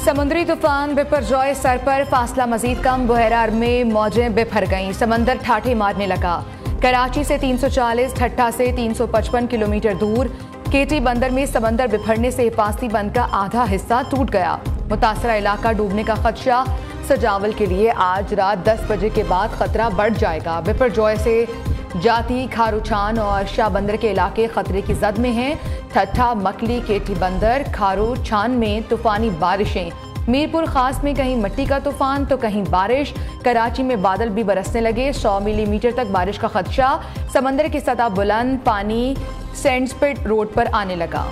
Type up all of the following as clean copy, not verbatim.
समुद्री तूफान बिपरजॉय सर पर फासला मजीद कम, बुहैरा अरब में मौजें बिफर गईं, समंदर ठाठे मारने लगा। कराची से 340, ठट्ठा से 355 किलोमीटर दूर केटी बंदर में समंदर बिफरने से हिफाजती बंद का आधा हिस्सा टूट गया। मुतासरा इलाका डूबने का खदशा, सजावल के लिए आज रात 10 बजे के बाद खतरा बढ़ जाएगा। बिपरजॉय से जाती, खारूछान और शाह बंदर के इलाके खतरे की जद में हैं। ठट्ठा, मकली, केटी बंदर, खारूछान में तूफानी बारिशें, मीरपुर खास में कहीं मिट्टी का तूफान तो कहीं बारिश। कराची में बादल भी बरसने लगे, 100 मिलीमीटर तक बारिश का खदशा। समंदर की सतह बुलंद, पानी सैंडस्पिट रोड पर आने लगा।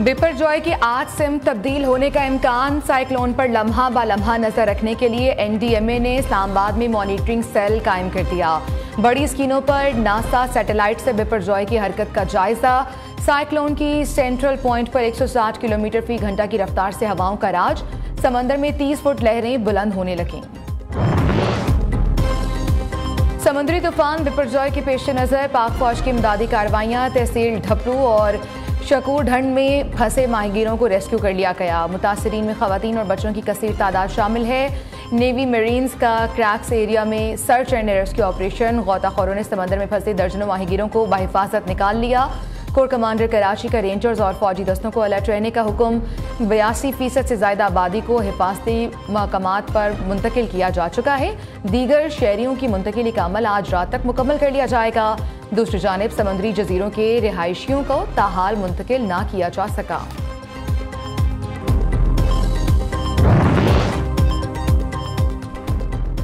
बिपरजॉय की आज सिमत तब्दील होने का इम्कान, साइक्लोन पर लम्हा ब लम्हा नजर रखने के लिए NDMA ने इस्लामाबाद में मॉनिटरिंग सेल कायम कर दिया। बड़ी स्क्रीनों पर नासा सैटेलाइट से बिपरजॉय की हरकत का जायजा। साइक्लोन की सेंट्रल पॉइंट पर 160 किलोमीटर फी घंटा की रफ्तार से हवाओं का राज, समंदर में 30 फुट लहरें बुलंद होने लगीं। समुद्री तूफान बिपरजॉय के पेश नज़र पाक फौज की इमदादी कार्रवाइयाँ, तहसील ढपरू और शकूर ढंड में फंसे माहीगीरों को रेस्क्यू कर लिया गया। मुतासरीन में खवातीन और बच्चों की कसीर तादाद शामिल है। नेवी मरीन्स का क्रैक्स एरिया में सर्च एंड रेस्क्यू ऑपरेशन, गौताखोरों ने समंदर में फंसे दर्जनों माहीगीरों को बाहिफाजत निकाल लिया। कोर कमांडर कराची का रेंजर्स और फौजी दस्तों को अलर्ट रहने का हुक्म। 82% से ज्यादा आबादी को हिफाजती मकामात पर मुंतकिल किया जा चुका है। दीगर शहरियों की मुंतकिली का अमल आज रात तक मुकम्मल कर लिया जाएगा। दूसरी जानिब समुद्री जजीरों के रिहायशियों को ताहाल मुंतकिल ना किया जा सका।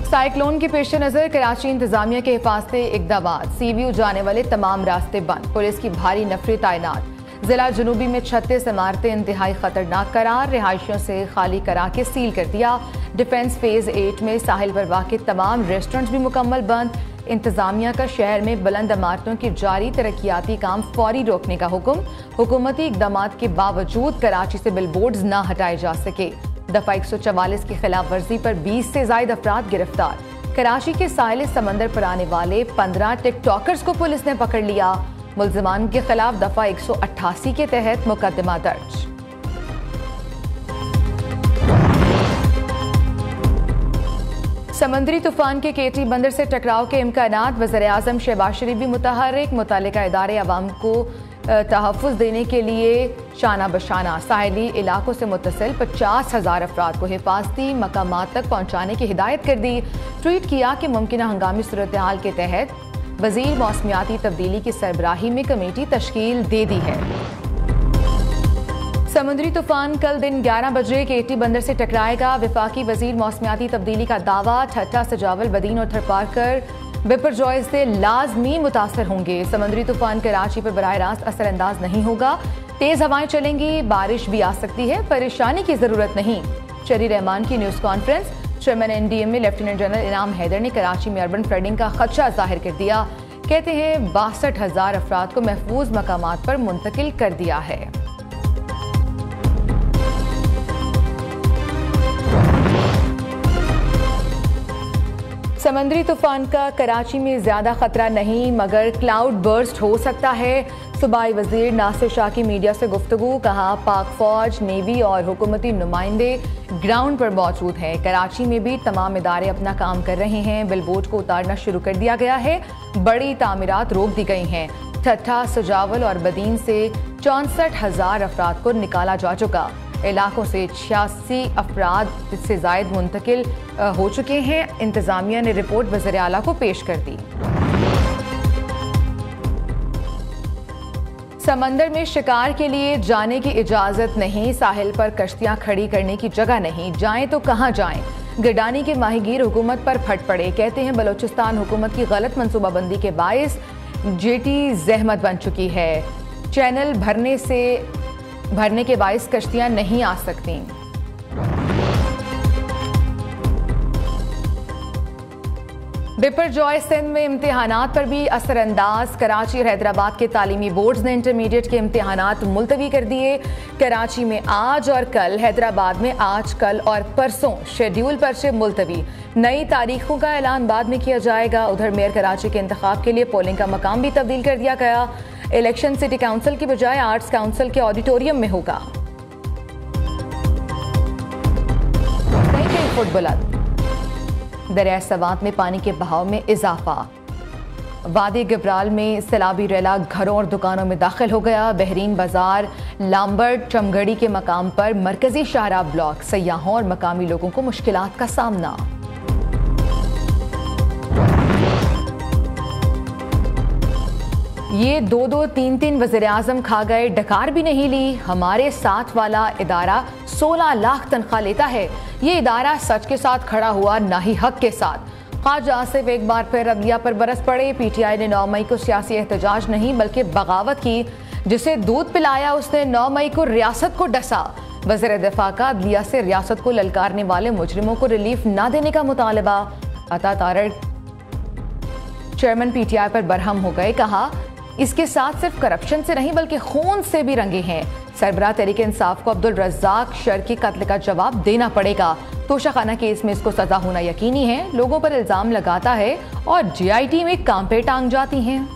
साइक्लोन के पेश नज़र कराची इंतजामिया के हिफाजती इक़दामात, CVU जाने वाले तमाम रास्ते बंद, पुलिस की भारी नफरी तैनात। जिला जुनूबी में 36 इमारतें इंतहाई खतरनाक करार, रिहायशियों से खाली करा के सील कर दिया। डिफेंस फेज 8 में साहिल पर वाक़िअ तमाम रेस्टोरेंट्स भी मुकम्मल बंद। इंतजामिया का शहर में बुलंद इमारतों की जारी तरक्याती काम फौरी रोकने का हुक्म। हुकूमती इक़दामात के बावजूद कराची से बिलबोर्ड्स ना हटाए जा सके। दफा 144 की खिलाफ वर्जी पर 20 से ज्यादा अफराद गिरफ्तार। कराची के साहिल समंदर पर आने वाले 15 टिकटॉकर्स को पुलिस ने पकड़ लिया। मुल्जिमान के खिलाफ दफा 188 के तहत मुकदमा दर्ज। समंदरी तूफान के केटी बंदर से टकराव के इम्कानात, वज़ीर-ए-आज़म शहबाज शरीफ भी मुतहर्रिक। मुतल्लिका इदारे अवाम को तहफ़्फ़ुज़ देने के लिए शाना बशाना साहिली इलाकों से मुत्तसिल 50,000 अफराद को हिफाजती मकामात तक पहुँचाने की हिदायत कर दी। ट्वीट किया कि मुमकिन हंगामी सूरत हाल के तहत वज़ीर मौसमियाती तब्दीली की सरबराही में कमेटी तश्कील दे दी है। समुद्री तूफान कल दिन 11 बजे केटी बंदर से टकराएगा। विफाकी वजीर मौसमियाती तब्दीली का दावा, ठट्ठा, सजावल, बदीन और थरपारकर बिपरजॉय से लाजमी मुतासर होंगे। समुद्री तूफान कराची पर बराह रास्त असरअंदाज नहीं होगा। तेज हवाएं चलेंगी, बारिश भी आ सकती है, परेशानी की जरूरत नहीं। शरी रहमान की news conference. Chairman NDMA lieutenant general इनाम हैदर ने कराची में अर्बन फ्लडिंग का खदशा जाहिर कर दिया। कहते हैं 62,000 अफराद को महफूज मकामात पर मुंतकिल कर दिया है। समंदरी तूफान का कराची में ज्यादा खतरा नहीं, मगर क्लाउड बर्स्ट हो सकता है। सूबाई वजीर नासिर शाह की मीडिया से गुफ्तगू, कहा पाक फौज, नेवी और हुकूमती नुमाइंदे ग्राउंड पर मौजूद हैं। कराची में भी तमाम इदारे अपना काम कर रहे हैं। बिलबोर्ड को उतारना शुरू कर दिया गया है। बड़ी तामीरात रोक दी गई हैं। ठट्ठा, सजावल और बदीन से 64,000 अफराद को निकाला जा चुका। इलाकों से 86 अफराद से जायद मुंतकिल हो चुके हैं। इंतजामिया ने रिपोर्ट वज़ीर आला को पेश कर दी। समंदर में शिकार के लिए जाने की इजाजत नहीं, साहिल पर कश्तियां खड़ी करने की जगह नहीं, जाएं तो कहां जाएं। गिरडानी के माहीगीर हुकूमत पर फट पड़े, कहते हैं बलोचिस्तान हुकूमत की गलत मंसूबाबंदी के बायस जेटी जहमत बन चुकी है। चैनल भरने के बायस कश्तियां नहीं आ सकती। बिपरजॉय सिंध में इम्तिहानात पर भी असरअंदाज। कराची और हैदराबाद के तालीमी बोर्ड्स ने इंटरमीडिएट के इम्तिहानात मुलतवी कर दिए। कराची में आज और कल, हैदराबाद में आज, कल और परसों शेड्यूल पर्चे मुलतवी। नई तारीखों का ऐलान बाद में किया जाएगा। उधर मेयर कराची के इंतखाब के लिए पोलिंग का मकाम भी तब्दील कर दिया गया। इलेक्शन सिटी काउंसिल की बजाय आर्ट्स काउंसिल के ऑडिटोरियम में होगा। कहीं फुट बुलंद। दरिया सवात में पानी के बहाव में इजाफा। वादी गबराल में सैलाबी रेला घरों और दुकानों में दाखिल हो गया। बहरीन बाजार, लाम्बर्ट, चमगड़ी के मकाम पर मरकजी शाहराह ब्लॉक। सयाहों और मकामी लोगों को मुश्किलात का सामना। ये 2-2, 3-3 वज़ीर आज़म खा गए, डकार भी नहीं ली। हमारे साथ वाला इदारा 16 लाख तनख्वाह लेता है। ये इदारा सच के साथ खड़ा हुआ, ना ही हक के साथ। ख्वाजा आसिफ एक बार फिर अदलिया पर बरस पड़े। PTI ने 9 मई को सियासी एहतजाज नहीं बल्कि बगावत की। जिसे दूध पिलाया उसने 9 मई को रियासत को डसा। वज़ीर दिफा का अदलिया से रियासत को ललकारने वाले मुजरिमों को रिलीफ ना देने का मुतालबा। अता तारड़ चेयरमैन PTI पर बरहम हो गए। कहा, इसके साथ सिर्फ करप्शन से नहीं बल्कि खून से भी रंगे हैं। सरबराह तहरीक इंसाफ को अब्दुल रज़्ज़ाक शर के कत्ल का जवाब देना पड़ेगा। तोशाखाना केस में इसको सजा होना यकीनी है। लोगों पर इल्जाम लगाता है और GIT में काम पे टांग जाती हैं।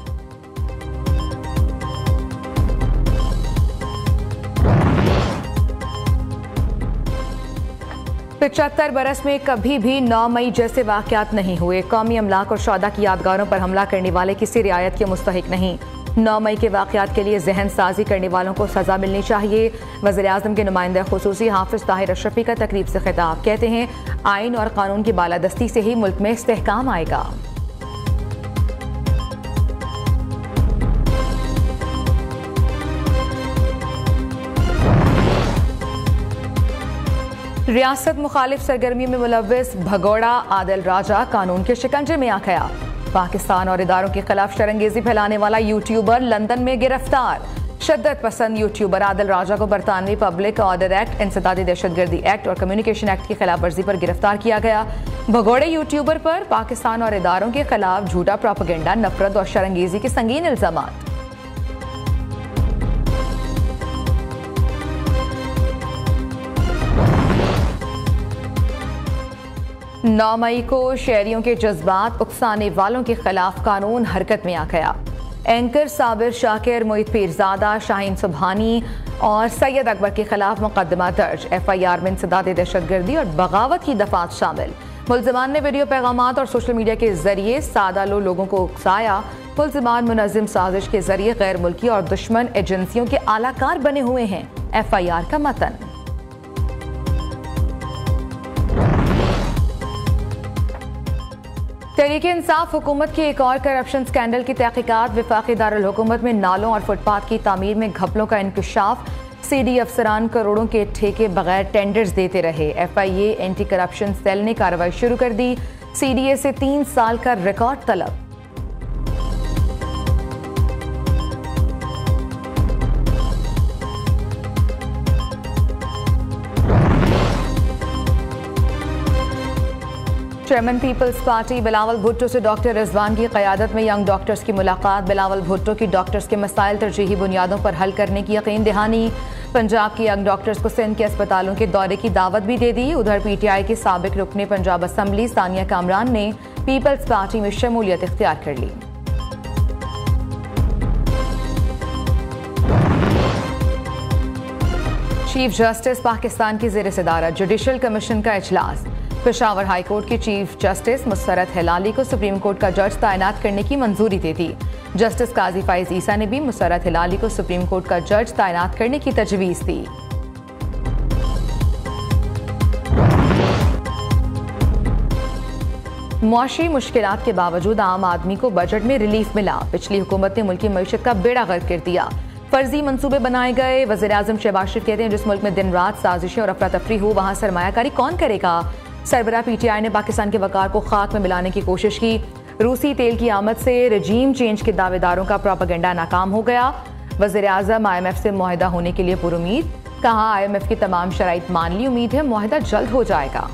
पिछहत्तर बरस में कभी भी 9 मई जैसे वाकयात नहीं हुए। कौमी अमलाक और शौदा की यादगारों पर हमला करने वाले किसी रियायत के मुस्तहिक नहीं। 9 मई के वाकयात के लिए जहन साजी करने वालों को सजा मिलनी चाहिए। वज़ीर आज़म के नुमाइंदा खुसूसी हाफिज ताहिर अशरफी का तकरीब से खिताब। कहते हैं, आइन और कानून की बालादस्ती से ही मुल्क में इस्तेहकाम आएगा। रियासत मुखालिफ सरगर्मी में मुलव्विस भगोड़ा आदिल राजा कानून के शिकंजे में आ गया। पाकिस्तान और इदारों के खिलाफ शरंगेजी फैलाने वाला यूट्यूबर लंदन में गिरफ्तार। शिद्दत पसंद यूट्यूबर आदिल राजा को बरतानवी पब्लिक ऑर्डर एक्ट, इंसदादी दहशतगर्दी एक्ट और कम्युनिकेशन एक्ट की खिलाफ वर्जी पर गिरफ्तार किया गया। भगोड़े यूट्यूबर पर पाकिस्तान और इदारों के खिलाफ झूठा प्रोपेगेंडा, नफरत और शरंगेजी के संगीन इल्जामात। 9 मई को शहरियों के जज्बात उकसाने वालों के खिलाफ कानून हरकत में आ गया। एंकर साबिर शाकिर, मोहित पीरजादा, शाहीन सुबहानी और सैयद अकबर के खिलाफ मुकदमा दर्ज। FIR में इंसदादी दहशतगर्दी और बगावत की दफात शामिल। मुलजिमान ने वीडियो पैगामात और सोशल मीडिया के जरिए सादा लोगों को उकसाया। मुलजिमान मुनज़्ज़म साजिश के जरिए गैर मुल्की और दुश्मन एजेंसियों के आलाकार बने हुए हैं। FIR का मतन। तहरीक इंसाफ हुकूमत की एक और करप्शन स्कैंडल की तहकीकात। वफाकी दारुल हुकूमत में नालों और फुटपाथ की तामीर में घपलों का इंकशाफ। CD अफसरान करोड़ों के ठेके बगैर टेंडर्स देते रहे। FIA एंटी करप्शन सेल ने कार्रवाई शुरू कर दी। CDA से 3 साल का रिकॉर्ड तलब। चेयरमैन पीपल्स पार्टी बिलावल भुट्टो से डॉक्टर रिजवान की क़यादत में यंग डॉक्टर्स की मुलाकात। बिलावल भुट्टो की डॉक्टर्स के मसाइल तरजीही बुनियादों पर हल करने की यकीन दहानी। पंजाब की यंग डॉक्टर्स को सिंध के अस्पतालों के दौरे की दावत भी दे दी। उधर PTI की साबिक रुकने पंजाब असम्बली सानिया कामरान ने पीपल्स पार्टी में शमूलियत इख्तियार कर ली। चीफ जस्टिस पाकिस्तान की ज़ेर सदारत जुडिशल कमीशन का इजलास। पेशावर हाई कोर्ट की चीफ जस्टिस मुसरत हिलाली को सुप्रीम कोर्ट का जज तैनात करने की मंजूरी दे दी। जस्टिस काजी फाइज ईसा ने भी मुसरत हिलाली को सुप्रीम कोर्ट का जज तैनात करने की तजवीज़ दी। मुआशी मुश्किलात के बावजूद आम आदमी को बजट में रिलीफ मिला। पिछली हुकूमत ने मुल्की मईशत का बेड़ा गर्क कर दिया। फर्जी मंसूबे बनाए गए। वज़ीर आज़म शहबाज शरीफ कहते हैं, जिस मुल्क में दिन रात साजिशें और अफरा तफरी हो वहाँ सरमायाकारी कौन करेगा। सरबराह PTI ने पाकिस्तान के वकार को खाक में मिलाने की कोशिश की। रूसी तेल की आमद से रजीम चेंज के दावेदारों का प्रोपेगेंडा नाकाम हो गया। वज़ीर आज़म IMF से मुआहिदा होने के लिए पुरुमीद। कहा, IMF की तमाम शराइत मान ली, उम्मीद है मुआहिदा जल्द हो जाएगा।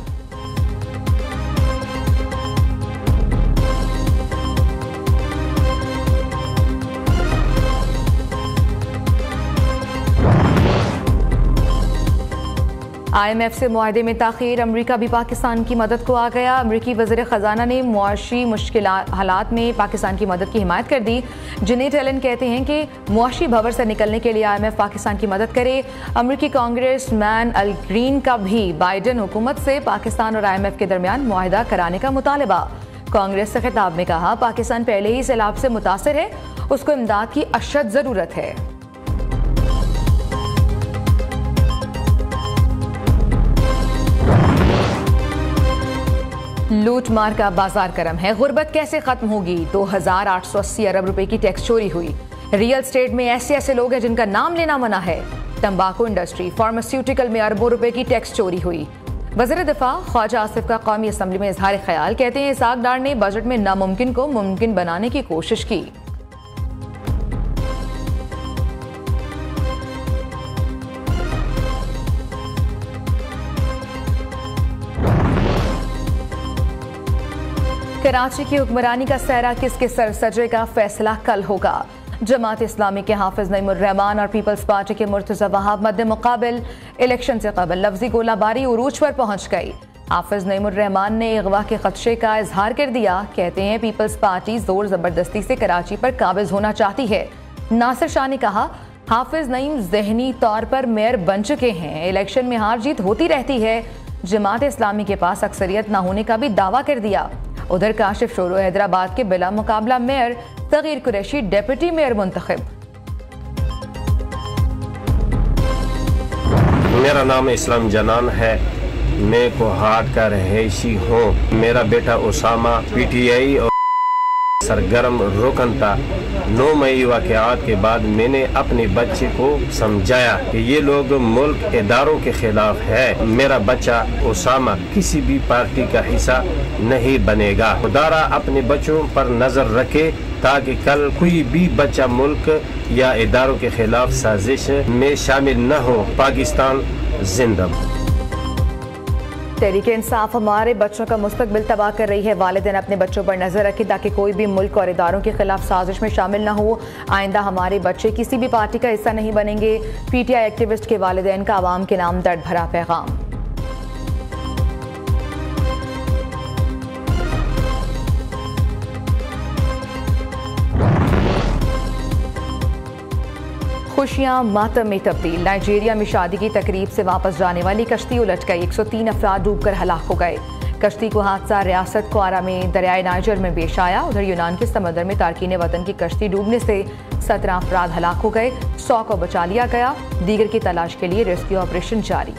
IMF से मुआहदे में ताखीर, अमरीका भी पाकिस्तान की मदद को आ गया। अमरीकी वज़ीर ख़जाना ने मुआशी मुश्किल हालात में पाकिस्तान की मदद की हिमायत कर दी। जेनेट एलन कहते हैं कि मुआशी भंवर से निकलने के लिए IMF पाकिस्तान की मदद करे। अमरीकी कांग्रेस मैन अल ग्रीन का भी बाइडन हुकूमत से पाकिस्तान और IMF के दरमियान मुआहदा कराने का मुतालबा। कांग्रेस से खिताब में कहा, पाकिस्तान पहले ही सैलाब से मुतासर है, उसको इमदाद की अशद जरूरत है। लूट मार का बाजार गर्म है, गुर्बत कैसे खत्म होगी? 2880 अरब रुपए की टैक्स चोरी हुई। रियल एस्टेट में ऐसे लोग हैं जिनका नाम लेना मना है। तंबाकू इंडस्ट्री, फार्मास्यूटिकल में अरबों रुपए की टैक्स चोरी हुई। वज़ीर दिफा ख्वाजा आसिफ का कौमी असम्बली में इजहार ख्याल, कहते हैं इसाक डार ने बजट में नामुमकिन को मुमकिन बनाने की कोशिश की। कराची की हुक्मरानी का सहरा किसके सर सजेगा, फैसला कल होगा। जमात इस्लामी के हाफिज नईमुर रहमान और पीपल्स पार्टी के मुर्तजा वहाब मद्दे मुकाबिल इलेक्शन से कबल लफ्जी गोलाबारी उरूज पर पहुंच गई। हाफिज नईमुर रहमान ने अगवा के खदशे का इजहार कर दिया। कहते हैं पीपल्स पार्टी जोर जबरदस्ती से कराची पर काबिज होना चाहती है। नासिर शाह ने कहा, हाफिज नईम जहनी तौर पर मेयर बन चुके हैं, इलेक्शन में हार जीत होती रहती है। जमात इस्लामी के पास अक्सरियत न होने का भी दावा कर दिया। उधर काशिफ शोरो हैदराबाद के बिला मुकाबला मेयर, तगीर कुरैशी डेप्यूटी मेयर मुंतखब। मेरा नाम इस्लाम जनान है, मैं कोहाट का रहायशी हूँ। मेरा बेटा उसामा PTI और सरगर्म रुकन था। 9 मई वाक़यात के बाद मैंने अपने बच्चे को समझाया कि ये लोग मुल्क इदारों के खिलाफ है। मेरा बच्चा उसामा किसी भी पार्टी का हिस्सा नहीं बनेगा। खुदारा अपने बच्चों पर नजर रखे ताकि कल कोई भी बच्चा मुल्क या इदारों के खिलाफ साजिश में शामिल न हो। पाकिस्तान जिंदाबाद। तहरीक इंसाफ हमारे बच्चों का मुस्तकबिल तबाह कर रही है। वालिदैन अपने बच्चों पर नजर रखें ताकि कोई भी मुल्क और इदारों के खिलाफ साजिश में शामिल न हो। आइंदा हमारे बच्चे किसी भी पार्टी का हिस्सा नहीं बनेंगे। PTI एक्टिविस्ट के वालिदैन का आवाम के नाम दर्द भरा पैगाम। खुशियां मातम में तब्दील। नाइजीरिया में शादी की तकरीब से वापस जाने वाली कश्ती उलट गई। 103 अफराद डूबकर हलाक हो गए। कश्ती को हादसा रियासत क्वारा में दरियाए नाइजर में पेश आया। उधर यूनान के समंदर में तारकीन वतन की कश्ती डूबने से 17 अफराद हलाक हो गए। 100 को बचा लिया गया। दीगर की तलाश के लिए रेस्क्यू ऑपरेशन जारी।